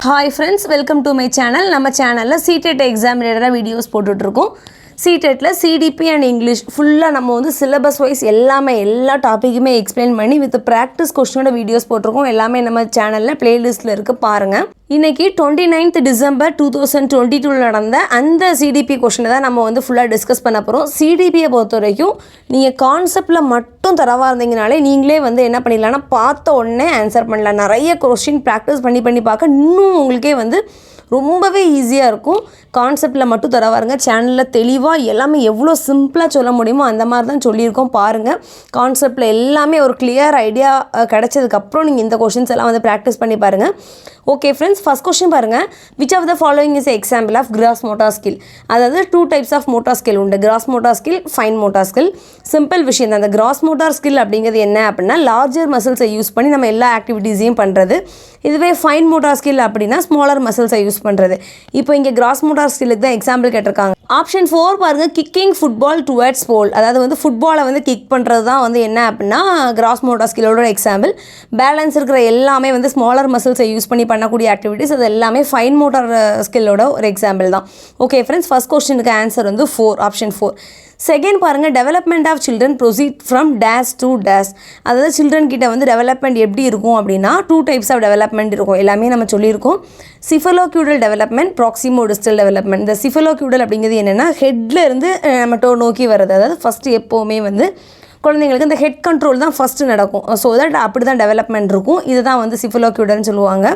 Hi friends, welcome to my channel. நம்ம சேனல்ல CTET exam related videos போட்டுட்டு இருக்கோம். CTETல CDP and English ஃபுல்லா நம்ம வந்து syllabus wise எல்லா டாபிக்குமே எக்ஸ்பிளைன் பண்ணி with practice questionோட வீடியோஸ் போட்டுருக்கோம். எல்லாமே நம்ம சேனல்ல பிளேலிஸ்ட்ல இருக்கு பாருங்க. இன்னைக்கு 29th December 2022 நடந்த அந்த CDP क्वेश्चन தான் நம்ம வந்து ஃபுல்லா டிஸ்கஸ் பண்ண போறோம். CDPயை பொறுத்தவரைக்கும் நீங்க கான்செப்ட்ல மட்டும் தரவா இருந்தீங்கனாலே நீங்களே வந்து என்ன பண்ணிடலாம்னா பார்த்த உடனே ஆன்சர் பண்ணலாம். நிறைய क्वेश्चन பிராக்டீஸ் பண்ணி பார்க்க இன்னும் உங்களுக்கே வந்து ரொம்பவே ஈஸியாக இருக்கும். கான்செப்டில் மட்டும் தரவாருங்க. சேனலில் தெளிவாக எல்லாமே எவ்வளோ சிம்பிளாக சொல்ல முடியுமோ அந்த மாதிரி தான் சொல்லியிருக்கோம் பாருங்கள். கான்செப்டில் எல்லாமே ஒரு கிளியர் ஐடியா கிடைச்சதுக்கப்புறம் நீங்கள் இந்த கொஷின்ஸ் எல்லாம் வந்து ப்ராக்டிஸ் பண்ணி பாருங்கள். ஓகே ஃப்ரெண்ட்ஸ், ஃபஸ்ட் கொஸ்டின் பாருங்கள். Which of the following is example of gross motor skill? அதாவது 2 types ஆஃப் மோட்டார் ஸ்கில் உண்டு. Gross motor skill, fine motor skill. Simple விஷயம் தான். அந்த கிராஸ் மோட்டார் ஸ்கில் அப்படிங்கிறது என்ன அப்படின்னா லார்ஜர் மசில்ஸை யூஸ் பண்ணி நம்ம எல்லா ஆக்டிவிட்டீஸையும் பண்ணுறது. இதுவே ஃபைன் மோட்டார் ஸ்கில் அப்படின்னா ஸ்மாலர் மசில்ஸை யூஸ் பண்ணுறது. இப்போ இங்கே கிராஸ் மோட்டார் ஸ்கில்லுக்கு தான் எக்ஸாம்பிள் கேட்டிருக்காங்க. ஆப்ஷன் 4 பாருங்கள். கிக்கிங் ஃபுட்பால் டுவர்ட்ஸ் போல். அதாவது வந்து ஃபுட்பாலை வந்து கிக் பண்ணுறது தான் வந்து என்ன அப்படின்னா கிராஸ் மோட்டார் ஸ்கில்லோட எக்ஸாம்பிள். பேலன்ஸ் இருக்கிற எல்லாமே வந்து ஸ்மாலர் மசில்ஸை யூஸ் பண்ணி பண்ணக்கூடிய ஆக்டிவிட்டீஸ் அது எல்லாமே ஃபைன் மோட்டார் ஸ்கில்லோட ஒரு எக்ஸாம்பிள் தான். ஓகே ஃப்ரெண்ட்ஸ், ஃபர்ஸ்ட் கொஸ்டினுக்கு ஆன்சர் வந்து 4, ஆப்ஷன் 4. செகண்ட் பாருங்கள். Development of children proceed from dash to dash. அதாவது சில்ட்ரன் கிட்ட வந்து டெவலப்மெண்ட் எப்படி இருக்கும் அப்படின்னா 2 types ஆஃப் டெவலப்மெண்ட் இருக்கும். எல்லாமே நம்ம சொல்லியிருக்கோம். சிஃபலோக்யூடல் டெவலப்மெண்ட், ப்ராக்சிமோடிஸ்டல் டெவலப்மெண்ட். இந்த சிஃபலோக்யூடல் அப்படிங்கிறது என்னென்னா ஹெட்டில் இருந்து நம்ம நோக்கி வர்றது. அதாவது ஃபஸ்ட்டு எப்போவுமே வந்து குழந்தைங்களுக்கு இந்த ஹெட் கண்ட்ரோல் தான் ஃபஸ்ட்டு நடக்கும். ஸோ தட் அப்படி தான் டெவலப்மெண்ட் இருக்கும். இதுதான் வந்து சிஃபலோக்யூடல்னு சொல்லுவாங்க.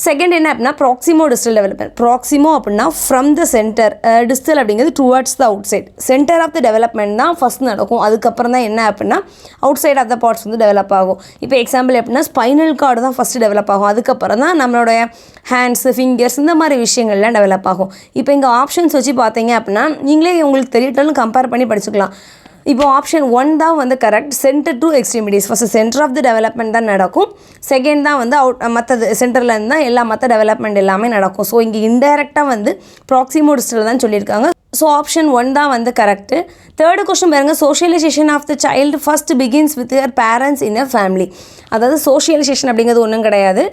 செகண்ட் என்ன அப்படின்னா ப்ராக்சிமோ டிஸ்டல் டெவலப்மெண்ட். ப்ராக்சிமோ அப்படின்னா ஃப்ரம் த சென்டர், டிஸ்டல் அப்படிங்கிறது towards the outside. Center of the development தான் ஃபஸ்ட் நடக்கும். அதுக்கப்புறம் தான் என்ன அப்படின்னா outside of the parts வந்து டெவலப் ஆகும். இப்போ எக்ஸாம்பிள் எப்படின்னா ஸ்பைனல் கார்டு தான் ஃபஸ்ட்டு டெவலப் ஆகும். அதுக்கப்புறம் தான் நம்மளுடைய ஹேண்ட்ஸு, ஃபிங்கர்ஸ் இந்த மாதிரி விஷயங்கள்லாம் டெவலப் ஆகும். இப்போ இங்கே ஆப்ஷன்ஸ் வச்சு பார்த்தீங்க அப்படின்னா நீங்களே உங்களுக்கு தெரியட்டாலும் கம்பேர் பண்ணி படிச்சுக்கலாம். இப்போ ஆப்ஷன் 1 தான் வந்து correct. Centre to extremities. First centre of the development தான் நடக்கும். செகண்ட் தான் வந்து மற்றது சென்டரில் இருந்து தான் எல்லா மற்ற டெவலப்மெண்ட் எல்லாமே நடக்கும். ஸோ இங்கே இன்டைரக்டாக வந்து ப்ராக்சிமோடிஸ்டில் தான் சொல்லியிருக்காங்க. ஸோ ஆப்ஷன் 1 தான் வந்து கரெக்டு. தேர்டு கொஸ்டின் பாருங்கள். Socialization of the child first begins with your parents in a family. அதாவது சோஷியலைசேஷன் அப்படிங்கிறது ஒன்றும் கிடையாது.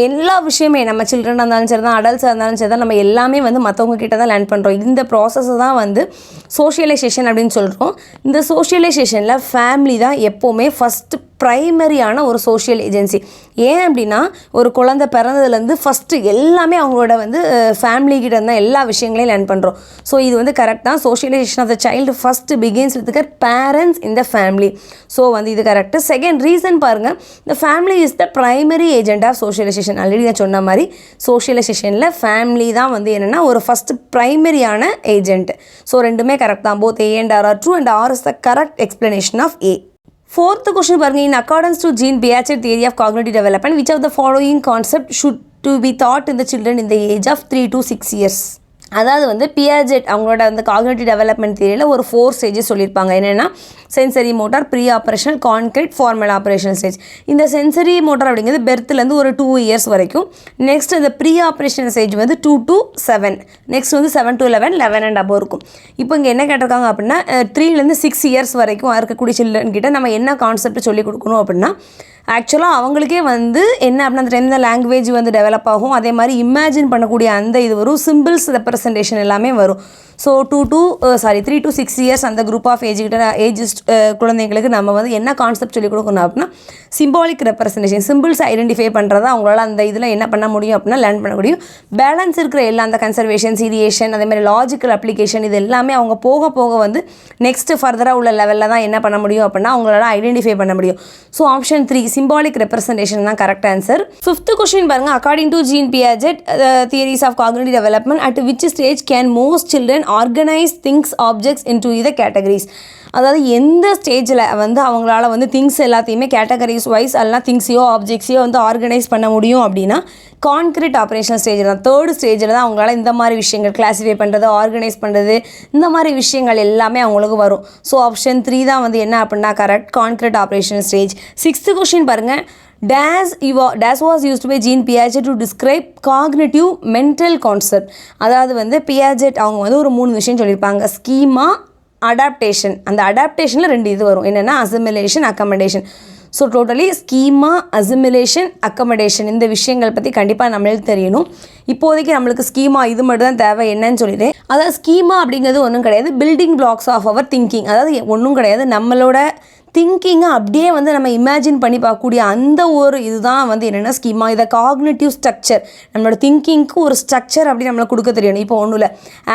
எல்லா விஷயமே நம்ம சில்ட்ரனாக இருந்தாலும் சரி தான், அடல்ட்ஸாக இருந்தாலும் சரி தான், நம்ம எல்லாமே வந்து மற்றவங்க கிட்ட தான் லேர்ன் பண்ணுறோம். இந்த ப்ராசஸை தான் வந்து சோஷியலைசேஷன் அப்படின்னு சொல்கிறோம். இந்த சோஷியலைசேஷனில் ஃபேமிலி தான் எப்போவுமே ஃபஸ்ட்டு ப்ரைமரியான ஒரு சோஷியல் ஏஜென்சி. ஏன் அப்படின்னா ஒரு குழந்தை பிறந்ததுலேருந்து ஃபஸ்ட்டு எல்லாமே அவங்களோட வந்து ஃபேமிலிக்கிட்ட இருந்தால் எல்லா விஷயங்களையும் லேர்ன் பண்ணுறோம். ஸோ இது வந்து கரெக்ட் தான். Socialization of the child first begins with parents in the family. So வந்து இது கரெக்டு. செகண்ட் ரீசன் பாருங்கள். இந்த family is the primary agent of socialization. Already நான் சொன்ன மாதிரி சோஷியலைசேஷனில் ஃபேமிலி தான் வந்து என்னென்னா ஒரு ஃபஸ்ட்டு ப்ரைமரியான ஏஜென்ட். ஸோ ரெண்டுமே கரெக்ட் தான். Both A and R are true and R is the correct explanation of A. Fourth question பாருங்க. In accordance to Jean Piaget theory of cognitive development, which of the following concept should to be taught in the children in the age of 3 to 6 years? அதாவது வந்து பியாஜெட் அவங்களோட அந்த cognitive development தியரியில் ஒரு 4 stages சொல்லியிருப்பாங்க. என்னென்னா sensory motor, pre operational, concrete, formal operational stage. இந்த sensory motor அப்படிங்கிறது பெர்த்துலேருந்து ஒரு 2 years வரைக்கும். நெக்ஸ்ட் இந்த ப்ரீ ஆப்ரேஷனல் ஸ்டேஜ் வந்து 2 to 7. நெக்ஸ்ட் வந்து 7 to 11, 11 and above இருக்கும். இப்போ இங்கே என்ன கேட்டிருக்காங்க அப்படின்னா 3 to 6 years வரைக்கும் இருக்கக்கூடிய சில்ட்ரன் கிட்ட நம்ம என்ன கான்செப்ட் சொல்லிக் கொடுக்கணும் அப்படின்னா ஆக்சுவலாக அவங்களுக்கே வந்து என்ன அப்படின்னா அந்த டைம் தான் லாங்குவேஜ் வந்து டெவலப் ஆகும். அதே மாதிரி இமேஜின் பண்ணக்கூடிய அந்த இது வரும். சிம்பிள்ஸ் ரெப்ரசன்டேஷன் எல்லாமே வரும். ஸோ 3 to 6 years அந்த குரூப் ஆஃப் ஏஜஸ் குழந்தைங்களுக்கு நம்ம வந்து என்ன கான்செப்ட் சொல்லிக் கொடுக்கணும் அப்படின்னா சிம்பாலிக் ரெப்ரசன்டேஷன், சிம்பிள்ஸ் ஐடென்டிஃபை பண்ணுறதா அவங்களால அந்த இதில் என்ன பண்ண முடியும் அப்படின்னா லேர்ன் பண்ண முடியும். பேலன்ஸ் இருக்கிற எல்லா அந்த கன்சர்வேஷன், சீரியேஷன், அதே மாதிரி லாஜிக்கல் அப்ளிகேஷன் இது எல்லாமே அவங்க போக போக வந்து நெக்ஸ்ட் ஃபர்தராக உள்ள லெவலில் தான் என்ன பண்ண முடியும் அப்படின்னா அவங்களால ஐடென்டிஃபை பண்ண முடியும். ஸோ ஆப்ஷன் 3 சிம்பாலிக் ரெப்ரசன்டேஷன் தான் கரெக்ட் ஆன்சர். ஃபிஃப்த் கொஸ்டின் பாருங்கள். According to Jean Piaget theories of cognitive development at which stage can most children organise things objects into the categories? அதாவது எந்த ஸ்டேஜில் வந்து அவங்களால வந்து திங்ஸ் எல்லாத்தையுமே கேட்டகரிஸ் வைஸ் எல்லாம் திங்ஸையோ ஆப்ஜெக்ட்ஸையோ வந்து ஆர்கனைஸ் பண்ண முடியும் அப்படின்னா கான்க்ரீட் ஆப்ரேஷனல் ஸ்டேஜில் தான், 3rd ஸ்டேஜில் தான் அவங்களால இந்த மாதிரி விஷயங்கள் கிளாஸிஃபை பண்ணுறது, ஆர்கனைஸ் பண்ணுறது, இந்த மாதிரி விஷயங்கள் எல்லாமே அவங்களுக்கு வரும். ஸோ ஆப்ஷன் 3 தான் வந்து என்ன அப்படின்னா correct, concrete operational stage. 6th question பாருங்கள். Dash was used by Jean Piaget to describe cognitive mental concept. அதாவது வந்து பியாஜெட் அவங்க வந்து ஒரு 3 விஷயம் சொல்லியிருப்பாங்க. Schema, adaptation. அந்த அடாப்டேஷனில் 2 இது வரும். என்னென்னா assimilation, accommodation. So totally schema, assimilation, accommodation இந்த விஷயங்கள் பற்றி கண்டிப்பாக நம்மளுக்கு தெரியணும். இப்போதைக்கு நம்மளுக்கு ஸ்கீமா இது மட்டும் தான் தேவை. என்னன்னு சொல்லிட்டு, அதாவது ஸ்கீமா அப்படிங்கிறது ஒன்றும் கிடையாது, building blocks of our thinking. அதாவது ஒன்றும் கிடையாது, நம்மளோட திங்கிங்கை அப்படியே வந்து நம்ம இமேஜின் பண்ணி பார்க்கக்கூடிய அந்த ஒரு இதுதான் வந்து என்னென்னா ஸ்கீமா. இதை காக்னிட்டிவ் ஸ்ட்ரக்சர், நம்மளோட திங்கிங்க்கு ஒரு ஸ்ட்ரக்சர் அப்படி நம்மளுக்கு கொடுக்க தெரியணும். இப்போ ஒன்றும் இல்லை,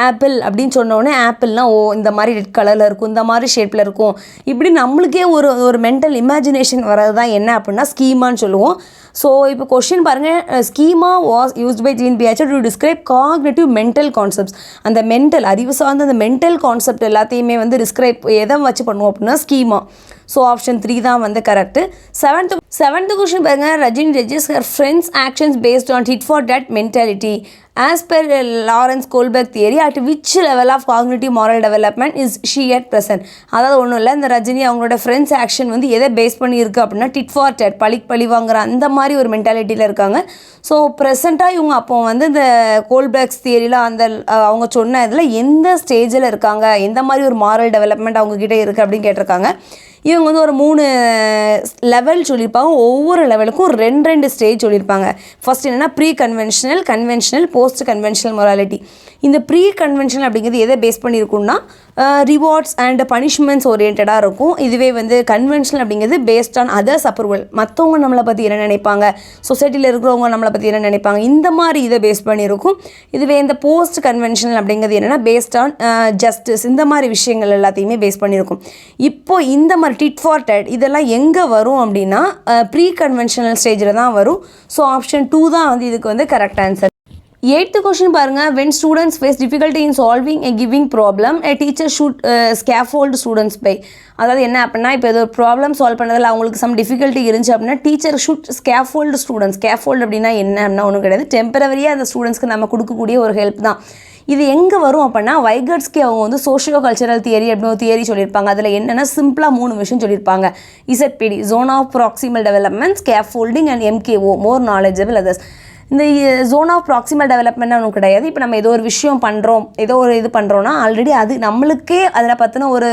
ஆப்பிள் அப்படின்னு சொன்னோடனே ஆப்பிள்னால் இந்த மாதிரி ரெட் கலரில் இருக்கும், இந்த மாதிரி ஷேப்பில் இருக்கும், இப்படி நம்மளுக்கே ஒரு மென்டல் இமேஜினேஷன் வர்றது தான் என்ன அப்படின்னா ஸ்கீமான்னு சொல்லுவோம். ஸோ இப்போ கொஷின் பாருங்கள், schema was used by Jean Piaget to describe cognitive mental concepts. அந்த மென்டல் அறிவு சார்ந்த அந்த மென்டல் கான்செப்ட் எல்லாத்தையுமே வந்து டிஸ்கிரைப் எதை வச்சு பண்ணுவோம் அப்படின்னா ஸ்கீமா. ஸோ ஆப்ஷன் 3 தான் வந்து கரெக்டு. செவன்த் கொஷின் பாருங்கள், Rajini judges her friends actions based on did for date mentality as per Lawrence Kohlberg theory at which level of cognitive moral development is she at present. அதாவது ஒன்றும் இல்லை, இந்த ரஜினி அவங்களோட friends action வந்து எதை base பண்ணியிருக்கு அப்படின்னா டிட் ஃபார் டேட், பழி வாங்குற அந்த மாதிரி ஒரு மென்டாலிட்டியில் இருக்காங்க. ஸோ ப்ரெசண்ட்டாக இவங்க அப்போ வந்து இந்த கோல்பர்க்ஸ் தியரியில் அந்த அவங்க சொன்ன இதில் எந்த ஸ்டேஜில் இருக்காங்க, எந்த மாதிரி ஒரு மாரல் டெவலப்மெண்ட் அவங்கக்கிட்ட இருக்குது அப்படின்னு கேட்டிருக்காங்க. இவங்க வந்து ஒரு 3 லெவல் சொல்லியிருப்பாங்க. ஒவ்வொரு லெவலுக்கும் 2 ஸ்டேஜ் சொல்லியிருப்பாங்க. ஃபர்ஸ்ட் என்னென்னா pre conventional, conventional, post conventional morality. இந்த ப்ரீ கன்வென்ஷனல் அப்படிங்கிறது எதை பேஸ் பண்ணியிருக்குன்னா ரிவார்ட்ஸ் அண்ட் பனிஷ்மெண்ட்ஸ் ஓரியன்டாக இருக்கும். இதுவே வந்து கன்வென்ஷனல் அப்படிங்கிறது பேஸ்ட் ஆன் அதர்ஸ் அப்ரூவல், மற்றவங்க நம்மளை பற்றி என்ன நினைப்பாங்க, சொசைட்டியில் இருக்கிறவங்க நம்மளை பற்றி என்ன நினைப்பாங்க, இந்த மாதிரி இதை பேஸ் பண்ணியிருக்கும். இதுவே இந்த போஸ்ட் கன்வென்ஷனல் அப்படிங்கிறது என்னென்னா பேஸ்ட் ஆன் ஜஸ்டிஸ், இந்த மாதிரி விஷயங்கள் எல்லாத்தையுமே பேஸ் பண்ணியிருக்கும். இப்போ இந்த மாதிரி டிட் ஃபார் டேட் இதெல்லாம் எங்கே வரும் அப்படின்னா ப்ரீ கன்வென்ஷனல் ஸ்டேஜில் தான் வரும். ஸோ ஆப்ஷன் 2 தான் வந்து இதுக்கு வந்து கரெக்ட் ஆன்சர். 8th கொஷின் பாருங்கள், when students face difficulty in solving a given problem a teacher should scaffold students by. அதாவது என்ன அப்படின்னா, இப்போ இது ஒரு ப்ராப்ளம் சால்வ் பண்ணதில் அவங்களுக்கு சம் டிஃபிகல்ட்டி இருந்துச்சு அப்படின்னா teacher should scaffold students. Scaffold அப்படின்னா என்ன அப்படின்னா ஒன்றும் கிடையாது, டெம்பரவரியாக அந்த ஸ்டூடெண்ட்ஸ்க்கு நம்ம கொடுக்கக்கூடிய ஒரு ஹெல்ப் தான். இது எங்கே வரும் அப்படின்னா வைகட்ஸ்கி அவங்க வந்து சோஷியோ கல்ச்சரல் தியரி அப்படின்னு ஒரு தியரி சொல்லியிருப்பாங்க. அதில் என்னென்னா சிம்பிளாக 3 விஷயம் சொல்லியிருப்பாங்க. ZPD, zone of proximal development, scaffolding and MKO, more knowledgeable others. இந்த ஜோன் ஆஃப் ப்ராக்சிமல் டெவலப்மெண்ட் ஒன்றும் கிடையாது. இப்போ நம்ம ஏதோ ஒரு விஷயம் பண்ணுறோம், ஏதோ ஒரு இது பண்ணுறோன்னா ஆல்ரெடி அது நம்மளுக்கே அதில் பற்றின ஒரு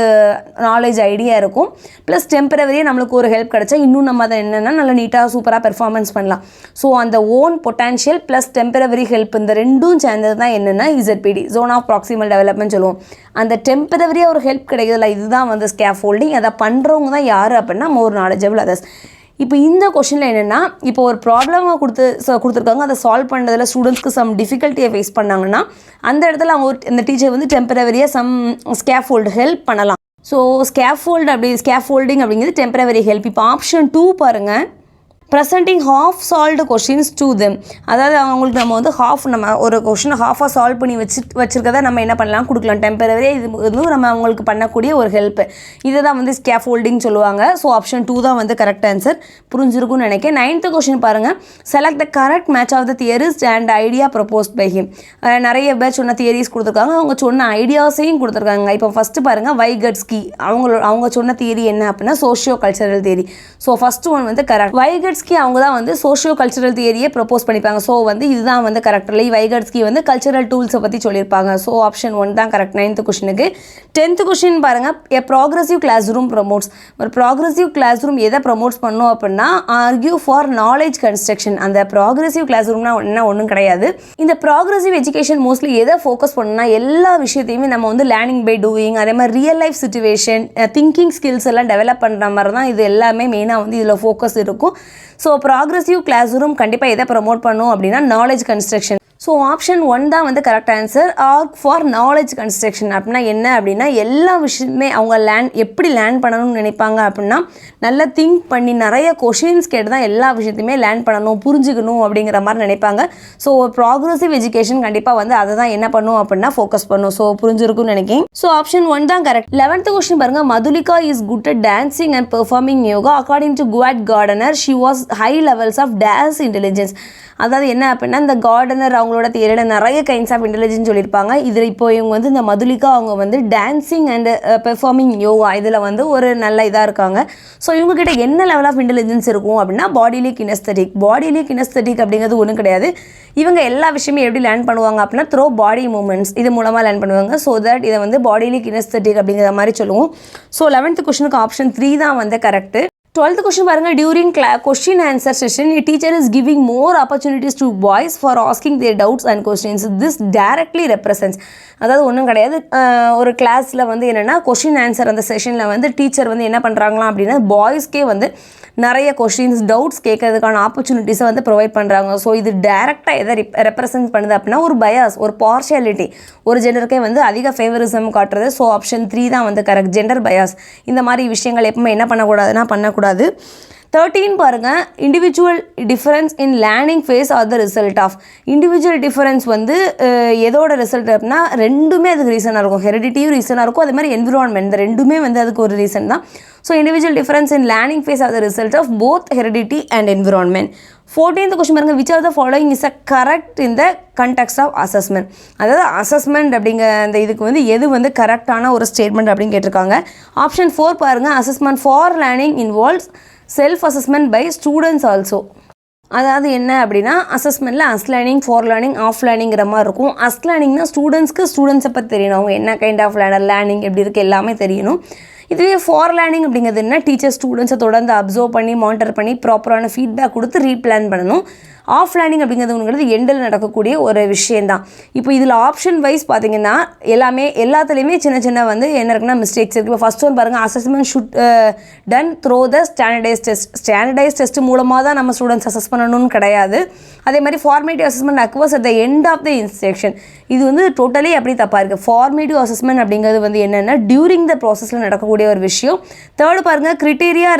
நாலேஜ் ஐடியா இருக்கும். ப்ளஸ் டெம்பரவரியாக நம்மளுக்கு ஒரு ஹெல்ப் கிடச்சா இன்னும் நம்ம அதை என்னென்னா நல்லா நீட்டாக சூப்பராக பெர்ஃபார்மன்ஸ் பண்ணலாம். ஸோ அந்த own potential plus temporary help இந்த ரெண்டும் சேர்ந்தது தான் என்னென்னா ZPD, zone of proximal development சொல்லுவோம். அந்த டெம்பரவரியாக ஒரு ஹெல்ப் கிடைக்குதுல்ல, இதுதான் வந்து ஸ்கேஃபோல்டிங். அதை பண்ணுறவங்க தான் யார் அப்படின்னா மோர் நாலேஜபிள் அதர்ஸ். இப்போ இந்த கொஷனில் என்னென்னா, இப்போ ஒரு ப்ராப்ளமாக கொடுத்துருக்காங்க, அதை சால்வ் பண்ணுறதுல ஸ்டூடெண்ட்ஸ்க்கு சம் டிஃபிகல்ட்டியை ஃபேஸ் பண்ணாங்கன்னா அந்த இடத்துல அவங்க இந்த டீச்சர் வந்து டெம்பரவரியாக சம் ஸ்கேஃபோல்டு ஹெல்ப் பண்ணலாம். ஸோ ஸ்கேஃபோல்டிங் அப்படிங்கிறது டெம்பரவரி ஹெல்ப். இப்போ ஆப்ஷன் 2 பாருங்கள், presenting half solved questions to them. அதாவது அவங்களுக்கு நம்ம வந்து நம்ம ஒரு கொஷினை ஹாஃபாக சால்வ் பண்ணி வச்சுருக்கதை நம்ம என்ன பண்ணலாம், கொடுக்கலாம். டெம்பரவரியாக இது வந்து நம்ம அவங்களுக்கு பண்ணக்கூடிய ஒரு ஹெல்ப்பு, இதை தான் வந்து ஸ்கேஃபோல்டிங் சொல்லுவாங்க. ஸோ ஆப்ஷன் 2 தான் வந்து கரெக்ட் ஆன்சர். புரிஞ்சிருக்கும்னு நினைக்கிறேன். 9th கொஷின் பாருங்கள், select the correct match of the theories and idea proposed by him. நிறைய பேர் சொன்ன தியரிஸ் கொடுத்துருக்காங்க, அவங்க சொன்ன ஐடியாஸையும் கொடுத்துருக்காங்க. இப்போ ஃபஸ்ட்டு பாருங்கள், வைகட்ஸ்கி அவங்க சொன்ன தியரி என்ன அப்படின்னா socio cultural theory. So first one வந்து கரெக்ட். வைகட்ஸ்கி அவங்க தான் வந்து சோஷியோ கல்ச்சரல் தியரியை ப்ரப்போஸ் பண்ணிப்பாங்க. ஸோ வந்து இதுதான் வந்து கரெக்ட் இல்லை. வைகட்ஸ்கி வந்து கல்ச்சரல் டூல்ஸை பற்றி சொல்லியிருப்பாங்க. ஸோ ஆப்ஷன் 1 தான் கரெக்ட் 9th கொஷினுக்கு. 10th கொஷின் பாருங்கள், எ ப்ராக்ரஸிவ் கிளாஸ் ரூம் ப்ரமோட்ஸ். ஒரு ப்ராக்ரஸிவ் கிளாஸ் ரூம் எதை ப்ரமோட்ஸ் பண்ணோம் அப்படின்னா ஆர்கியூ ஃபார் நாலேஜ் கன்ஸ்ட்ரக்ஷன். அந்த ப்ராக்ரஸிவ் கிளாஸ் ரூம்னா என்ன ஒன்றும் கிடையாது. இந்த ப்ராக்ரஸிவ் எஜுகேஷன் மோஸ்ட்லி எதை ஃபோக்கஸ் பண்ணணும்னா எல்லா விஷயத்தையுமே நம்ம வந்து லேர்னிங் பை டூயிங், அதே மாதிரி real life situation, thinking skills எல்லாம் டெவலப் பண்ணுற மாதிரி தான் இது எல்லாமே மெயினாக வந்து இதில் ஃபோக்கஸ் இருக்கும். ஸோ ப்ராக்ரஸிவ் கிளாஸ் ரூம் கண்டிப்பாக எதை ப்ரமோட் பண்ணும் அப்படின்னா நாலேஜ் கன்ஸ்ட்ரக்ஷன். ஸோ ஆப்ஷன் 1 தான் வந்து correct answer. Arc for knowledge construction அப்படின்னா என்ன அப்படின்னா எல்லா விஷயமே அவங்க எப்படி லேர்ன் பண்ணணும்னு நினைப்பாங்க அப்படின்னா நல்லா திங்க் பண்ணி நிறைய கொஷின்ஸ் கேட்டு தான் எல்லா விஷயத்தையுமே லேர்ன் பண்ணணும், புரிஞ்சுக்கணும் அப்படிங்கிற மாதிரி நினைப்பாங்க. ஸோ ப்ராக்ரஸிவ் எஜுகேஷன் கண்டிப்பாக வந்து அதை தான் என்ன பண்ணும் அப்படின்னா ஃபோக்கஸ் பண்ணும். ஸோ புரிஞ்சிருக்கும்னு நினைக்கிறேன். ஸோ ஆப்ஷன் 1 தான் கரெக்ட். 11th கொஸ்டின் பாருங்கள், Madhulika is good at dancing and performing yoga according to Howard Gardner she was high levels of dance intelligence. அதாவது என்ன அப்படின்னா இந்த கார்டனர் அவங்களோட தியரியில் நிறைய கைண்ட்ஸ் ஆஃப் இன்டெலிஜென்ஸ் சொல்லியிருப்பாங்க. இதில் இப்போ இவங்க வந்து இந்த மதுலிகா அவங்க வந்து டான்சிங் அண்ட் பெர்ஃபார்மிங் யோகா இதில் வந்து ஒரு நல்ல இதாக இருக்காங்க. ஸோ இவங்ககிட்ட என்ன லெவல் ஆஃப் இன்டெலிஜென்ஸ் இருக்கும் அப்படின்னா பாடிலி கினெஸ்தட்டிக். பாடிலி கினெஸ்தட்டிக் அப்படிங்கிறது ஒன்றும் கிடையாது. இவங்க எல்லா விஷயமே எப்படி லேர்ன் பண்ணுவாங்க அப்படின்னா த்ரோ பாடி மூமெண்ட்ஸ் இது மூலமாக லேர்ன் பண்ணுவாங்க. ஸோ தட் இதை வந்து பாடிலி கினெஸ்தட்டிக் அப்படிங்கிற மாதிரி சொல்லுவோம். ஸோ 11th கொஸ்டினுக்கு ஆப்ஷன் 3 தான் வந்து கரெக்டு. 12th question பாருங்க, during question answer session a teacher is giving more opportunities to boys for asking their doubts and questions. This directly represents, அதாவது ஒன்றும் கிடையாது, ஒரு கிளாஸில் வந்து என்னென்னா கொஷின் ஆன்சர் அந்த செஷனில் வந்து டீச்சர் வந்து என்ன பண்ணுறாங்களாம் அப்படின்னா பாய்ஸ்க்கே வந்து நிறைய கொஷின்ஸ் டவுட்ஸ் கேட்கறதுக்கான ஆப்பர்ச்சுனிட்டிஸை வந்து ப்ரொவைட் பண்ணுறாங்க. ஸோ இது டேரெக்டாக எதை ரெப்ரசன்ட் பண்ணுது அப்படின்னா ஒரு பயாஸ், ஒரு பார்ஷியாலிட்டி, ஒரு ஜெண்டருக்கே வந்து அதிக ஃபேவரிசம் காட்டுறது. ஸோ ஆப்ஷன் 3 தான் வந்து கரெக்ட், ஜெண்டர் பயாஸ். இந்த மாதிரி விஷயங்கள் எப்பவுமே என்ன பண்ணக்கூடாதுன்னா பண்ணக்கூடாது. 13 பாருங்கள், individual difference in learning phase are the result of. Individual difference வந்து எதோட ரிசல்ட் அப்படின்னா ரெண்டுமே அதுக்கு ரீசனாக இருக்கும், ஹெரிடிட்டியும் ரீசனாக இருக்கும், அதே மாதிரி என்விரான்மெண்ட், இந்த ரெண்டுமே வந்து அதுக்கு ஒரு ரீசன் தான். So individual difference in learning phase are the result of both heredity and environment. 14th question பாருங்கள், which are the following is a correct in the context of assessment. அதாவது அசஸ்மெண்ட் அப்படிங்கிற அந்த இதுக்கு வந்து எது வந்து கரெக்டான ஒரு ஸ்டேட்மெண்ட் அப்படின்னு கேட்டிருக்காங்க. ஆப்ஷன் 4 பாருங்கள், assessment for learning involves self assessment by students also. அதாவது என்ன அப்படின்னா அசஸ்மெண்ட்டில் as learning, for learning, of லேர்னிங்கிற மாதிரி இருக்கும். அஸ் லேர்னிங்னா ஸ்டூடெண்ட்ஸை பற்றி தெரியணும், அவங்க என்ன கைண்ட் ஆஃப் லேர்னிங் எப்படி இருக்குது எல்லாமே தெரியணும். இதுவே ஃபார் லேர்னிங் அப்படிங்கிறது என்ன, டீச்சர் ஸ்டூடெண்ட்ஸை தொடர்ந்து அப்சர்வ் பண்ணி மானிட்டர் பண்ணி ப்ராப்பரான ஃபீட்பேக் கொடுத்து ரீப்ளான் பண்ணணும். ஆஃப் லேர்னிங் அப்படிங்கிறதுங்கிறது எண்டில் நடக்கக்கூடிய ஒரு விஷயந்தான். இப்போ இதில் ஆப்ஷன் வைஸ் பார்த்தீங்கன்னா எல்லாத்துலேயுமே சின்ன சின்ன வந்து என்ன இருக்குன்னா மிஸ்டேக்ஸ் இருக்குது. இப்போ ஃபஸ்ட் ஒன் பாருங்கள், assessment should done through the standardise test. Standardise test மூலமாக தான் நம்ம ஸ்டூடெண்ட்ஸ் அசஸ் பண்ணணும்னு கிடையாது. அதே மாதிரி formative assessment occurs at the end of the instruction. இது வந்து டோட்டலி அப்படி தப்பாக இருக்குது. ஃபார்மேட்டிவ் அசஸ்மெண்ட் அப்படிங்கிறது வந்து என்னென்னா டியூரிங் த ப்ராசஸில் நடக்கக்கூடிய ஒரு விஷயம். தேர்டு பாருங்கள், criteria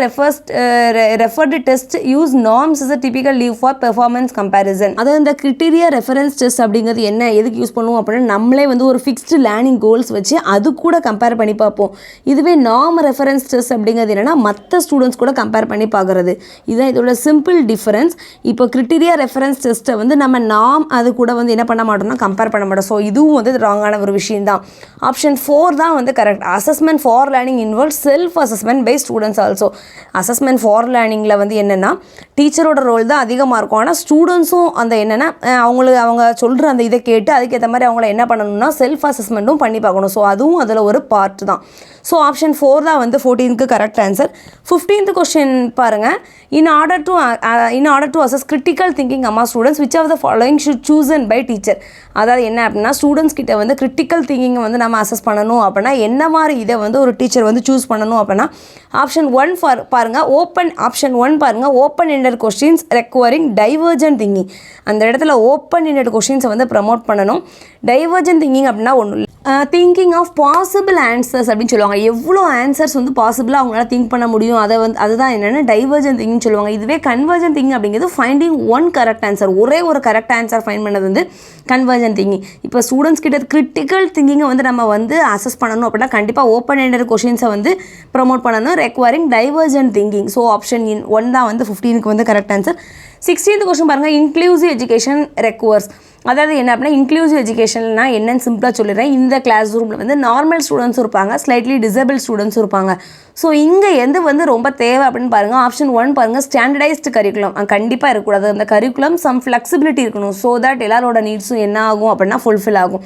referred test use norms is a typical leave for performance comparison. அதாவது இந்த கிரிட்டீரியா ரெஃபரன்ஸ் டெஸ்ட் அப்படிங்கிறது என்ன, எதுக்கு யூஸ் பண்ணுவோம் அப்படின்னா நம்மளே வந்து ஒரு ஃபிக்ஸ்டு லேர்னிங் கோல்ஸ் வச்சு அது கூட கம்பேர் பண்ணி பார்ப்போம். இதுவே நார்ம் ரெஃபரன்ஸ் டெஸ்ட் அப்படிங்கிறது என்னென்னா மற்ற ஸ்டூடெண்ட்ஸ் கூட கம்பேர் பண்ணி பார்க்குறது. இதுதான் இதோட சிம்பிள் டிஃபரன்ஸ். இப்போ கிரிட்டீரியா ரெஃபரன்ஸ் டெஸ்ட்டை வந்து நம்ம நார்ம் அது கூட வந்து என்ன பண்ண மாட்டோம்னா கம்பேர் பண்ண மாட்டோம். ஸோ இதுவும் வந்து ராங்கான ஒரு விஷயம் தான். ஆப்ஷன் 4 தான் வந்து correct. Assessment for learning involve self assessment by students also. Assessment for லேர்னிங்கில் வந்து என்னென்னா டீச்சரோட ரோல் தான் அதிகமாக இருக்கும். ஆனால் ஸ்டூடெண்ட்ஸும் அந்த என்னென்னா அவங்க சொல்கிற அந்த இதை கேட்டு அதுக்கேற்ற மாதிரி அவங்கள என்ன பண்ணணும்னா செல்ஃப் அசஸ்மெண்ட்டும் பண்ணி பார்க்கணும். ஸோ அதுவும் அதில் ஒரு பார்ட் தான். ஸோ ஆப்ஷன் 4 தான் வந்து 14th correct answer. 15th question பாருங்கள், in order to assess critical thinking among students which of the following should chosen by teacher. அதாவது என்ன அப்படின்னா ஸ்டூடெண்ட்ஸ் கிட்ட வந்து கிரிட்டிக்கல் திங்கிங்கை வந்து நம்ம அசஸ் பண்ணணும் அப்படின்னா என்ன மாதிரி இதை வந்து ஒரு டீச்சர் வந்து சூஸ் பண்ணணும் அப்படின்னா ஆப்ஷன் 1 பாருங்கள், ஆப்ஷன் 1 பாருங்கள், open ended questions requiring divergent thinking. அந்த இடத்துல ஓப்பன் எண்டட் கொஸ்டின்ஸை வந்து ப்ரமோட் பண்ணணும். டைவர்ஜென்ட் திங்கிங் அப்படின்னா ஒன்றும் இல்லை, திங்கிங் ஆஃப் பாசிபிள் ஆன்சர்ஸ் அப்படின்னு சொல்லுவாங்க. எவ்வளோ ஆன்சர்ஸ் வந்து பாசிபிளாக அவங்களால திங்க் பண்ண முடியும் அதுதான் என்னென்னா டைவர்ஜென்ட் திங்கிங் சொல்லுவாங்க. இதுவே கன்வர்ஜென்ட் திங்கிங் அப்படிங்கிறது ஃபைண்டிங் ஒன் கரெக்ட் ஆன்சர், ஒரே ஒரு கரெக்ட் ஆன்சர் ஃபைண்ட் பண்ணது வந்து கன்வர்ஜென்ட் திங்கிங். இப்போ ஸ்டூடெண்ட்ஸ் கிட்ட கிரிட்டிக்கல் திங்கிங்கை வந்து நம்ம வந்து அசஸ் பண்ணணும் அப்படின்னா கண்டிப்பாக ஓப்பன் எண்டட் கொஸ்டின்ஸை வந்து ப்ரமோட் பண்ணணும், requiring divergent thinking. So option 1 தான் வந்து 15க்கு வந்து கரெக்ட் ஆன்சர். 16th கொஸ்டின் பாருங்கள், இன்க்ளூசிவ் எஜுகேஷன் ரெக்வயர்ஸ். அதாவது என்ன அப்படின்னா இன்க்ளூசிவ் எஜுகேஷன்னா என்னன்னு சிம்பிளாக சொல்லிடுறேன். இந்த கிளாஸ் ரூமில் வந்து நார்மல் ஸ்டூடெண்ட்ஸும் இருப்பாங்க, ஸ்லைட்லி டிசேபிள் ஸ்டூடெண்ட்ஸும் இருப்பாங்க. ஸோ இங்கே எது வந்து ரொம்ப தேவை அப்படின்னு பாருங்கள். ஆப்ஷன் 1 பாருங்கள், ஸ்டாண்டர்டைஸ்டு கரிக்குலம். கண்டிப்பாக இருக்கக்கூடாது, அந்த கரிக்குலம் சம் ஃப்ளெக்சிபிலிட்டி இருக்கணும். ஸோ தட் எல்லாரோட நீட்ஸும் என்ன ஆகும் அப்படின்னா ஃபுல்ஃபில் ஆகும்.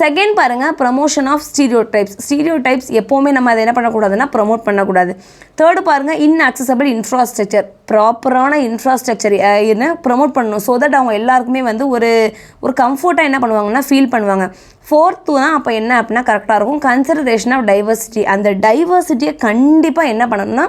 செகண்ட் பாருங்கள், ப்ரமோஷன் ஆஃப் ஸ்டீரியோடைப்ஸ் எப்போவுமே நம்ம அதை என்ன பண்ணக்கூடாதுன்னா ப்ரமோட் பண்ணக்கூடாது. தேர்டு பாருங்கள், இன்அக்சசபிள் இன்ஃப்ராஸ்ட்ரக்சர், ப்ராப்பரான இன்ஃப்ராஸ்ட்ரக்சர் என்ன ப்ரமோட் பண்ணணும். ஸோ தட் அவங்க எல்லாருக்குமே வந்து ஒரு கம்ஃபர்ட்டாக என்ன பண்ணுவாங்கன்னா ஃபீல் பண்ணுவாங்க. ஃபோர்த்து தான் அப்போ என்ன அப்படின்னா கரெக்டாக இருக்கும், கன்சிடரேஷன் ஆஃப் டைவர்சிட்டி. அந்த டைவர்சிட்டியை கண்டிப்பாக என்ன பண்ணணும்னா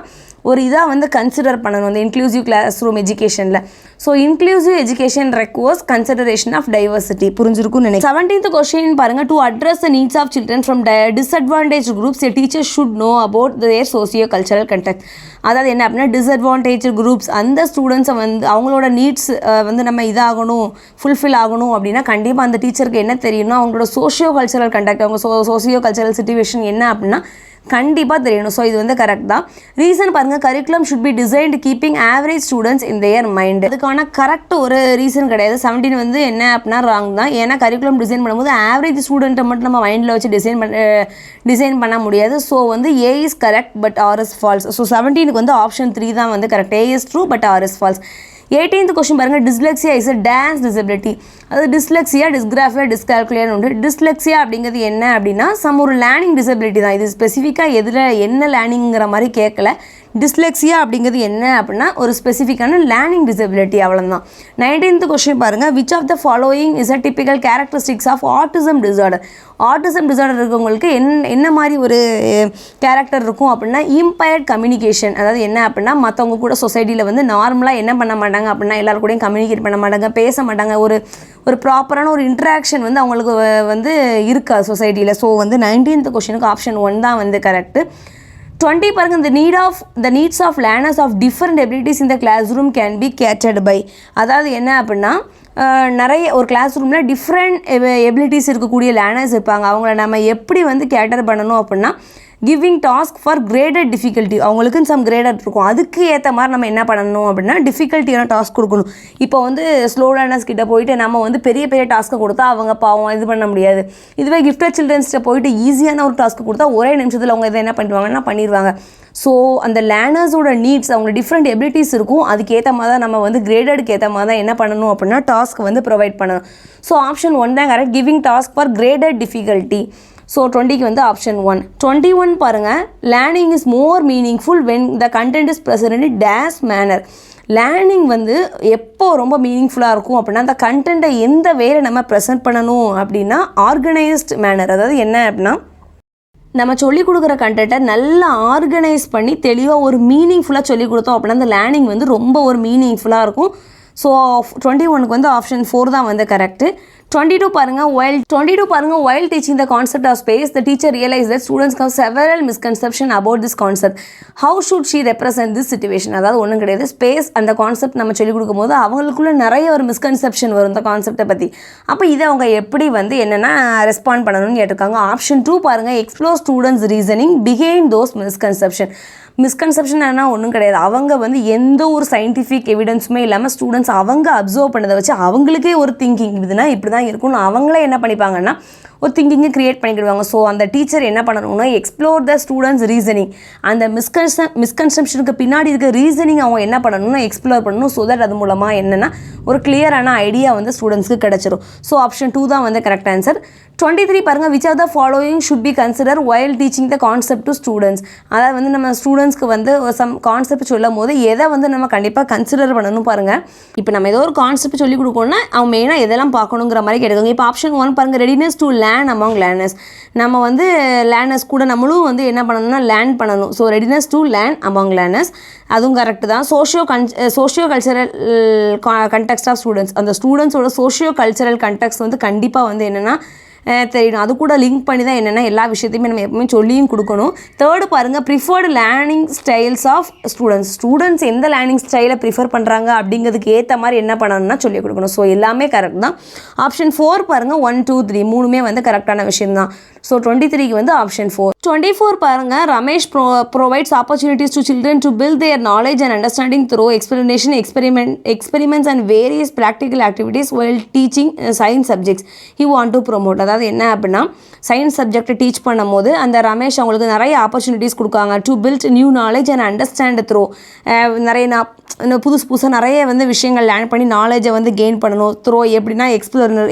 ஒரு இதாக வந்து கன்சிடர் பண்ணணும் அந்த இன்க்ளூசிவ் கிளாஸ் ரூம் எஜுகேஷனில். So inclusive education requires consideration of diversity. புரிஞ்சிருக்கும்னு நினைக்கிறேன். 17th கொஸ்டின் பாருங்கள், to address the needs of children from disadvantage groups a teacher should know about their socio cultural context. அதாவது என்ன அப்படின்னா disadvantage groups அந்த ஸ்டூடெண்ட்ஸை வந்து அவங்களோட நீட்ஸ் வந்து நம்ம இதாகணும் ஃபுல்ஃபில் ஆகணும் அப்படின்னா கண்டிப்பாக அந்த டீச்சருக்கு என்ன தெரியணும், அவங்களோட சோஷியோ கல்ச்சரல் கண்டெக்ட், அவங்க சோசியோ கல்ச்சரல் சிச்சுவேஷன் என்ன அப்படின்னா கண்டிப்பாக தெரியணும். ஸோ இது வந்து கரெக்ட் தான். ரீசன் பாருங்கள், curriculum should be designed keeping average students in their mind. அதுக்கான கரெக்ட் ஒரு ரீசன் கிடையாது. 17 வந்து என்ன அப்படின்னா ராங் தான். ஏன்னா கரிக்குலம் டிசைன் பண்ணும்போது ஆவரேஜ் ஸ்டூடெண்ட்டை மட்டும் நம்ம மைண்டில் வச்சு டிசைன் பண்ண முடியாது. ஸோ வந்து A is correct but R is false. So 17க்கு வந்து ஆப்ஷன் 3 தான் வந்து correct, A is true but R is false. 18th question பாருங்கள், dyslexia is a dance disability. அது டிஸ்லெக்ஸியா, டிஸ்கிராஃபியா, டிஸ்கால்குலியான்னு உண்டு. டிஸ்லெக்ஸியா அப்படிங்கிறது என்ன அப்படின்னா ஒரு லேர்னிங் டிசபிலிட்டி தான். இது ஸ்பெசிஃபிக்காக எதில் என்ன லேர்னிங்கிற மாதிரி கேட்கல. டிஸ்லெக்ஸியா அப்படிங்கிறது என்ன அப்படின்னா ஒரு ஸ்பெசிஃபிக்கான லேர்னிங் டிசபிலிட்டி, அவ்வளோதான். 19th கொஸ்டின் பாருங்கள். Which of the following is a typical characteristics of autism disorder? Autism disorder இருக்கவங்களுக்கு என்ன மாதிரி ஒரு கேரக்டர் இருக்கும் அப்படின்னா இம்பயர்ட் கம்யூனிகேஷன். அதாவது என்ன அப்படின்னா மற்றவங்க கூட சொசைட்டியில் வந்து நார்மலாக என்ன பண்ண மாட்டாங்க அப்படின்னா எல்லாரும் கூடயும் கம்யூனிகேட் பண்ண மாட்டாங்க, பேச மாட்டாங்க. ஒரு ப்ராப்பரான ஒரு இன்ட்ராக்ஷன் வந்து அவங்களுக்கு வந்து இருக்காது சொசைட்டியில். ஸோ வந்து 19th கொஸ்டினுக்கு ஆப்ஷன் 1 தான் வந்து கரெக்டு. 20 பாருங்க. the needs of learners of different abilities in the classroom can be catered by. அதாவது என்ன அப்படின்னா நிறைய ஒரு கிளாஸ் ரூமில் டிஃப்ரெண்ட் எபிலிட்டிஸ் இருக்கக்கூடிய லேர்னர்ஸ் இருப்பாங்க. அவங்கள நம்ம எப்படி வந்து கேட்டர் பண்ணணும் அப்படின்னா giving task for graded difficulty. அவங்களுக்குன்னு சம் கிரேடட் இருக்கும், அதுக்கு ஏற்ற மாதிரி நம்ம என்ன பண்ணணும் அப்படின்னா டிஃபிகல்ட்டியான டாஸ்க் கொடுக்கணும். இப்போ வந்து ஸ்லோ லேர்னர்ஸ் கிட்ட போயிட்டு நம்ம வந்து பெரிய பெரிய டாஸ்க்கை கொடுத்தா அவங்க பாவம் இது பண்ண முடியாது. இதுவே கிஃப்டட் சில்ட்ரன்ஸ்கிட்ட போயிட்டு ஈஸியான ஒரு டாஸ்க்கு கொடுத்தா ஒரே நிமிஷத்தில் அவங்க இதை என்ன பண்ணிடுவாங்கன்னா பண்ணிடுவாங்க. ஸோ அந்த லேர்னர்ஸோட நீட்ஸ், அவங்க டிஃப்ரெண்ட் எபிலிட்டிஸ் இருக்கும், அதுக்கேற்ற மாதிரி தான் நம்ம வந்து கிரேடடுக்கு ஏற்ற மாதிரி தான் என்ன பண்ணணும் அப்படின்னா டாஸ்க் வந்து ப்ரொவைட் பண்ணணும். ஸோ ஆப்ஷன் 1 தான் correct, giving task for graded difficulty. So 20க்கு வந்து ஆப்ஷன் 1. 21 பாருங்கள். Learning is more meaningful when the content is present in dash manner. Learning வந்து எப்போ ரொம்ப மீனிங்ஃபுல்லாக இருக்கும் அப்படின்னா அந்த கண்டென்ட்டை எந்த வேலை நம்ம ப்ரெசென்ட் பண்ணணும் அப்படின்னா ஆர்கனைஸ்ட் மேனர். அதாவது என்ன அப்படின்னா நம்ம சொல்லிக் கொடுக்குற கண்டென்ட்டை நல்லா ஆர்கனைஸ் பண்ணி தெளிவாக ஒரு மீனிங்ஃபுல்லாக சொல்லிக் கொடுத்தோம் அப்படின்னா அந்த லேர்னிங் வந்து ரொம்ப ஒரு மீனிங்ஃபுல்லாக இருக்கும். ஸோ 21க்கு வந்து ஆப்ஷன் 4 தான் வந்து கரெக்டு. 22 பாருங்கள். while teaching the concept of space, the teacher realized that students have several misconceptions about this concept. How should she represent this situation? அதாவது ஒன்றும் கிடையாது, ஸ்பேஸ் அந்த கான்செப்ட் நம்ம சொல்லிக் கொடுக்கும்போது அவங்களுக்குள்ள நிறைய ஒரு மிஸ்கன்செப்ஷன் வரும் இந்த கான்செப்டை பற்றி. அப்போ இதை அவங்க எப்படி வந்து என்னென்னா ரெஸ்பாண்ட் பண்ணணும்னு கேட்டிருக்காங்க. ஆப்ஷன் 2 பாருங்கள். Explore students reasoning behind those misconception ஆனால் ஒன்றும் கிடையாது. அவங்க வந்து எந்த ஒரு சயின்டிஃபிக் எவிடன்ஸுமே இல்லாமல் ஸ்டூடெண்ட்ஸ் அவங்க அப்சர்வ் பண்ணதை வச்சு அவங்களுக்கே ஒரு திங்கிங் இதுனா இப்படி தான் இருக்கும்னு அவங்களே என்ன பண்ணிப்பாங்கன்னா ஒரு திங்கிங்கை க்ரியேட் பண்ணிக்கிடுவாங்க. ஸோ அந்த டீச்சர் என்ன பண்ணணும்னா எக்ஸ்ப்ளோர் த ஸ்டூடெண்ட்ஸ் ரீசனிங், அந்த மிஸ்கன்செப்ஷனுக்கு பின்னாடி இருக்க ரீசனிங் அவங்க என்ன பண்ணணும்னா எக்ஸ்ப்ளோர் பண்ணணும். ஸோ தட் அது மூலமாக என்னென்னா ஒரு கிளியரான ஐடியா வந்து ஸ்டூடெண்ட்ஸ்க்கு கிடச்சிரும். ஸோ ஆப்ஷன் 2 தான் வந்து கரெக்ட் ஆன்சர். 23 பாருங்கள். Which are the following should be consider while teaching the concept to students. அதாவது வந்து நம்ம ஸ்டூடெண்ட்ஸ்க்கு வந்து சம் கான்செப்ட் சொல்லும் போது எதை வந்து நம்ம கண்டிப்பாக கன்சிடர் பண்ணணும் பாருங்கள். இப்போ நம்ம ஏதோ ஒரு கான்செப்ட் சொல்லிக் கொடுக்கணும்னா அவங்க மெயினாக எதெல்லாம் பார்க்கணுங்கிற மாதிரி கேட்டுக்கோங்க. இப்போ ஆப்ஷன் 1 பாருங்கள். Readiness to learn among learners. நம்ம வந்து லேர்னர்ஸ் கூட நம்மளும் வந்து என்ன பண்ணணும்னா லேர்ன் பண்ணணும். So readiness to learn among learners அதுவும் கரெக்டு தான். Socio cultural context of students, அந்த ஸ்டூடெண்ட்ஸோட சோஷியோ கல்ச்சரல் கண்டெக்ஸ்ட் வந்து கண்டிப்பாக வந்து என்னென்னா தெரியணும். அது கூட லிங்க் பண்ணி தான் என்னென்னா எல்லா விஷயத்தையுமே நம்ம எப்பவுமே சொல்லியும் கொடுக்கணும். 3rd பாருங்கள். Preferred learning styles of students எந்த லேர்னிங் ஸ்டைலை ப்ரிஃபர் பண்ணுறாங்க அப்படிங்கிறதுக்கு ஏற்ற மாதிரி என்ன பண்ணணும்னா சொல்லிக் கொடுக்கணும். ஸோ எல்லாமே கரெக்ட் தான். ஆப்ஷன் 4 பாருங்கள். 1, 2, 3 மூணுமே வந்து கரெக்டான விஷயம் தான். ஸோ 23க்கு வந்து ஆப்ஷன் 4. 24 பாருங்கள். Ramesh provides opportunities to children to build their knowledge and understanding through explanation, experiments and various practical activities while teaching science subjects he want to promote. அதாவது என்ன அப்படின்னா சயின்ஸ் சப்ஜெக்டை டீச் பண்ணும் போது அந்த ரமேஷ் அவங்களுக்கு நிறைய ஆப்பர்ச்சுனிட்டிஸ் கொடுக்காங்க. To build new knowledge and understand through நிறைய புதுசாக நிறைய வந்து விஷயங்கள் லேர்ன் பண்ணி நாலேஜை வந்து கெயின் பண்ணணும். த்ரோ எப்படின்னா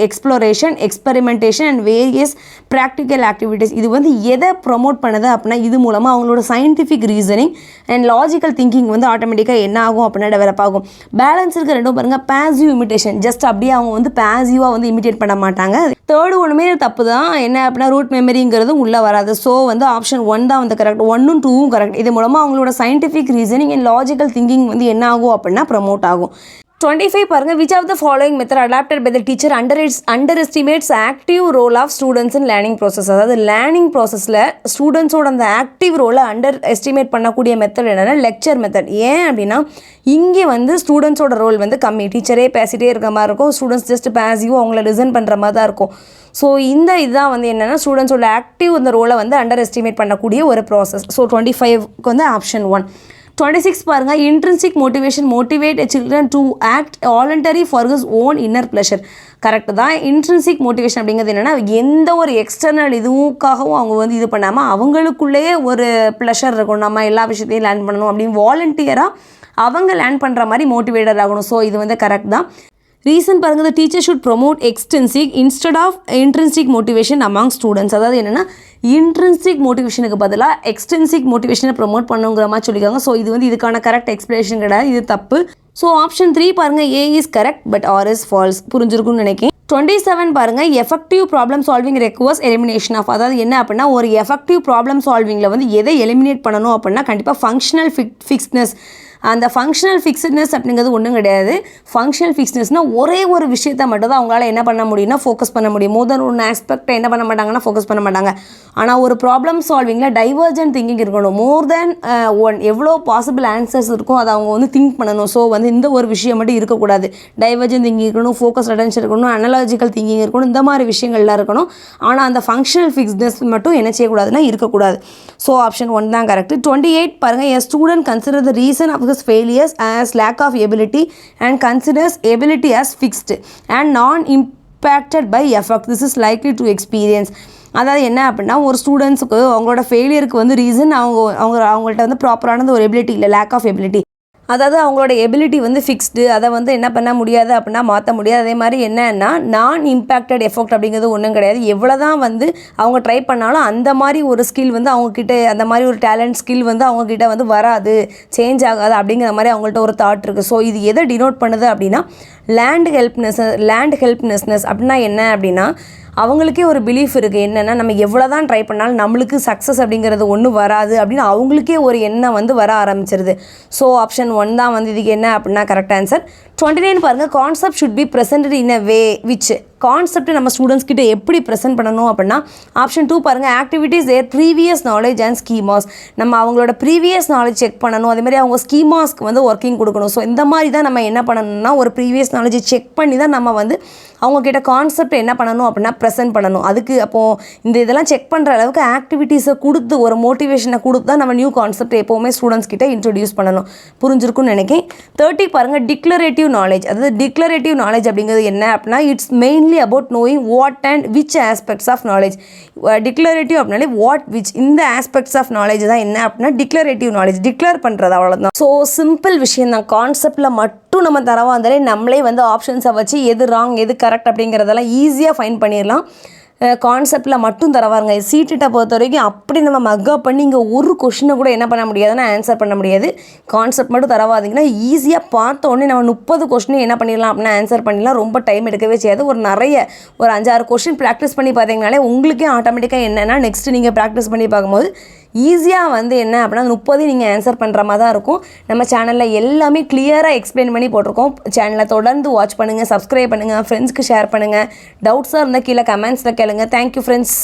exploration, experimentation and various practical activities. இது வந்து எதை ப்ரொமோட் பண்ணுது அப்படின்னா இது மூலமாக அவங்களோட scientific reasoning and logical thinking வந்து ஆட்டோமேட்டிக்காக என்ன ஆகும் அப்படின்னா டெவலப் ஆகும். பேலன்ஸ் இருக்க ரெண்டும் பாருங்கள். பாசிவ் இமிட்டேஷன், ஜஸ்ட் அப்படியே அவங்க வந்து பாசிவாக வந்து இமிட்டேட் பண்ண மாட்டாங்க. 3rd ஒன்றுமே தப்பு தான். என்ன அப்படின்னா ரூட் மெமரிங்கிறது உள்ளே வராது. ஸோ வந்து ஆப்ஷன் 1 தான் வந்து கரெக்ட். 1ம் 2ம் கரெக்ட். இது மூலமாக அவங்களோட scientific reasoning and logical thinking வந்து என்ன ஆகும் அப்படின்னா ப்ரமோட் ஆகும். 25 பாருங்கள். Which of the following method adopted by the teacher under estimates active role of students in learning process. அதாவது லேர்னிங் ப்ராசஸில் ஸ்டூடெண்ட்ஸோட அந்த ஆக்டிவ் ரோலை அண்டர் எஸ்டிமேட் பண்ணக்கூடிய மெத்தட் என்னென்னா லெக்சர் மெத்தட். ஏன் அப்படின்னா இங்கே வந்து ஸ்டூடெண்ட்ஸோட ரோல் வந்து கம்மி. டீச்சரே பேசிகிட்டே இருக்க மாதிரி இருக்கும், ஸ்டூடெண்ட்ஸ் ஜஸ்ட் பேசிவாக அவங்கள லிசன் பண்ணுற மாதிரி தான் இருக்கும். ஸோ இதுதான் வந்து என்னென்னா ஸ்டூடெண்ட்ஸோட ஆக்டிவ் அந்த ரோலை வந்து அண்டர் எஸ்டிமேட் பண்ணக்கூடிய ஒரு ப்ராசஸ். ஸோ 25க்கு வந்து ஆப்ஷன் 1. 26 பாருங்கள். Intrinsic motivation motivate a children to act voluntary for his own inner pleasure. Correct தான். இன்ட்ரின்சிக் மோட்டிவேஷன் அப்படிங்கிறது என்னென்னா எந்த ஒரு எக்ஸ்டர்னல் இதுவுக்காகவும் அவங்க வந்து இது பண்ணாமல் அவங்களுக்குள்ளேயே ஒரு ப்ளஷர் இருக்கும், நம்ம எல்லா விஷயத்தையும் லேர்ன் பண்ணணும் அப்படின்னு வாலண்டியராக அவங்க லேர்ன் பண்ணுற மாதிரி மோட்டிவேட்டர் ஆகணும். ஸோ இது வந்து கரெக்ட் தான். ரீசன் பாருங்கள், the teacher should promote extrinsic instead of intrinsic motivation among students. அதாவது என்னென்னா இன்ட்ரின்சிக் மோட்டிவேஷனுக்கு பதிலாக எக்ஸ்ட்ரின்சிக் மோட்டிவேஷனை ப்ரொமோட் பண்ணுங்கிற மாதிரி சொல்லியிருக்காங்க. ஸோ இது வந்து இதுக்கான கரெக்ட் எக்ஸ்பிளேஷன் கிடையாது, இது தப்பு. ஸோ ஆப்ஷன் 3 பாருங்கள், A is correct but R is false. புரிஞ்சிருக்குன்னு நினைக்கிறேன். 27 பாருங்கள், effective problem solving requires elimination of. அதாவது என்ன அப்படின்னா ஒரு எஃபெக்டிவ் ப்ராப்ளம் சால்விங்கில் வந்து எதை எலிமினேட் பண்ணணும் அப்படின்னா கண்டிப்பாக ஃபங்க்ஷனல் ஃபிக்ஸ்னஸ். அந்த ஃபங்க்ஷனல் ஃபிக்ஸ்ட்னஸ் அப்படிங்கிறது ஒன்றும் கிடையாது. ஃபங்க்ஷனல் ஃபிக்ஸ்னஸ்னால் ஒரே ஒரு விஷயத்தை மட்டும் தான் அவங்களால என்ன பண்ண முடியும்னா ஃபோக்கஸ் பண்ண முடியும். மோர் தென் ஒன்று ஆஸ்பெக்டை என்ன பண்ண மாட்டாங்கன்னா ஃபோக்கஸ் பண்ண மாட்டாங்க. ஆனால் ஒரு ப்ராப்ளம் சால்விங்கில் டைவர்ஜென்ட் திங்கிங் இருக்கணும். மோர் தென் ஒன் எவ்வளோ பாசிபிள் ஆன்சர்ஸ் இருக்கும் அதை அவங்க வந்து திங்க் பண்ணணும். ஸோ வந்து இந்த ஒரு விஷயம் மட்டும் இருக்கக்கூடாது. டைவர்ஜென்ட் திங்கிங் இருக்கணும், ஃபோக்கஸ் அட்டென்ஷன் இருக்கணும், அனலாஜிக்கல் திங்கிங் இருக்கணும், இந்த மாதிரி விஷயங்கள்லாம் இருக்கணும். ஆனால் அந்த ஃபங்க்ஷனல் ஃபிக்ஸ்னஸ் மட்டும் என்ன செய்யக்கூடாதுன்னா இருக்கக்கூடாது. ஸோ ஆப்ஷன் 1 தான் கரெக்ட். 28 பாருங்கள், a student consider the reason of his failures as lack of ability and considers ability as fixed and non-impacted by effort. This is likely to experience. அதாவது என்ன அப்படின்னா ஒரு ஸ்டூடெண்ட்ஸுக்கு அவங்களோட ஃபெயிலியருக்கு வந்து ரீசன் அவங்கள்ட்ட வந்து ப்ராப்பரானது ஒரு எபிலிட்டி இல்லை, லேக் ஆஃப் எபிலிட்டி. அதாவது அவங்களோட எபிலிட்டி வந்து ஃபிக்ஸ்டு, அதை வந்து என்ன பண்ண முடியாது அப்படின்னா மாற்ற முடியாது. அதே மாதிரி என்னன்னா நான் இம்பேக்டட் எஃபெக்ட் அப்படிங்கிறது ஒன்றும் கிடையாது. எவ்வளோ தான் வந்து அவங்க ட்ரை பண்ணாலும் அந்த மாதிரி ஒரு ஸ்கில் வந்து அவங்கக்கிட்ட, அந்த மாதிரி ஒரு டேலண்ட் ஸ்கில் வந்து அவங்கக்கிட்ட வந்து வராது, சேஞ்ச் ஆகாது அப்படிங்கிற மாதிரி அவங்கள்ட்ட ஒரு தாட் இருக்குது. ஸோ இது எதை டினோட் பண்ணுது அப்படின்னா லேண்ட் ஹெல்ப்னஸ்னஸ் அப்படின்னா என்ன அப்படின்னா அவங்களுக்கே ஒரு பிலீஃப் இருக்குது. என்னென்னா நம்ம எவ்வளோ தான் ட்ரை பண்ணாலும் நம்மளுக்கு சக்ஸஸ் அப்படிங்கிறது ஒன்றும் வராது அப்படின்னு அவங்களுக்கே ஒரு எண்ணம் வந்து வர ஆரம்பிச்சிருது. ஸோ ஆப்ஷன் 1 தான் வந்து இதுக்கு என்ன அப்படின்னா கரெக்ட் ஆன்சர். 29 பாருங்கள், concept should be presented in a way which. Concept நம்ம ஸ்டூடெண்ட்ஸ் கிட்ட எப்படி ப்ரெசென்ட் பண்ணணும் அப்படின்னா ஆப்ஷன் 2 பாருங்கள், activities their previous knowledge and schemas. நம்ம அவங்களோட ப்ரீவியஸ் நாலேஜ் செக் பண்ணணும், அதேமாதிரி அவங்க ஸ்கீமாஸ்க்கு வந்து ஒர்க்கிங் கொடுக்கணும். ஸோ இந்த மாதிரி தான் நம்ம என்ன பண்ணணும்னா ஒரு ப்ரீவியஸ் நாலேஜை செக் பண்ணி தான் நம்ம வந்து அவங்கக்கிட்ட கான்செப்ட் என்ன பண்ணணும் அப்படின்னா ப்ரெசென்ட் பண்ணணும். அதுக்கு அப்போது இந்த இதெல்லாம் செக் பண்ணுற அளவுக்கு ஆக்டிவிட்டீஸை கொடுத்து ஒரு மோட்டிவேஷனை கொடுத்து தான் நம்ம நியூ கான்செப்ட் எப்போவுமே ஸ்டூடெண்ட்ஸ் கிட்ட இன்ட்ரடியூஸ் பண்ணணும். புரிஞ்சிருக்குன்னு நினைக்கிறேன். 30 பாருங்கள், டிக்ளரேட்டிவ் நாலேஜ். அதாவது டிக்ளரேட்டிவ் நாலேஜ் அப்படிங்கிறது என்ன அப்படின்னா it's mainly about knowing what and which aspects of knowledge. Declarative அப்படின்னாலே வாட் விச், இந்த ஆஸ்பெக்ட்ஸ் ஆஃப் நாலேஜ் தான் என்ன அப்படின்னா டிக்ளரேட்டிவ் நாலேஜ், டிக்ளேர் பண்ணுறது, அவ்வளோதான். ஸோ சிம்பிள் விஷயம் தான். கான்செப்டில் மட்டும் நம்ம தரவா இருந்தாலே நம்மளே வந்து ஆப்ஷன்ஸை வச்சு எது ராங் எது கரெக்ட் அப்படிங்கிறதெல்லாம் ஈஸியாக ஃபைண்ட் பண்ணிடலாம். கான்செப்டில் மட்டும் தரவாருங்க. சீட்டை பொறுத்த வரைக்கும் அப்படி நம்ம மக்கப் பண்ணி இங்கே ஒரு கொஷினை கூட என்ன பண்ண முடியாதுன்னா ஆன்சர் பண்ண முடியாது. கான்செப்ட் மட்டும் தரவாதிங்கன்னா ஈஸியாக பார்த்த உடனே நம்ம 30 கொஷினை என்ன பண்ணிடலாம் அப்படின்னா ஆன்சர் பண்ணிடலாம். ரொம்ப டைம் எடுக்கவே செய்யாது. ஒரு 5-6 கொஷின் ப்ராக்டிஸ் பண்ணி பார்த்தீங்கனாலே உங்களுக்கே ஆட்டோமேட்டிக்காக என்னென்னா நெக்ஸ்ட்டு நீங்கள் ப்ராக்டிஸ் பண்ணி பார்க்கும்போது ஈஸியாக வந்து என்ன அப்படின்னா 30 நீங்கள் ஆன்சர் பண்ணுற மாதிரி தான் இருக்கும். நம்ம சேனலில் எல்லாமே கிளியராக எக்ஸ்பிளைன் பண்ணி போட்டிருக்கோம். சேனலை தொடர்ந்து வாட்ச் பண்ணுங்கள், சப்ஸ்கிரைப் பண்ணுங்கள், ஃப்ரெண்ட்ஸ்க்கு ஷேர் பண்ணுங்கள். டவுட்ஸாக இருந்தால் கீழே கமெண்ட்ஸில் கேளுங்க. Thank you friends.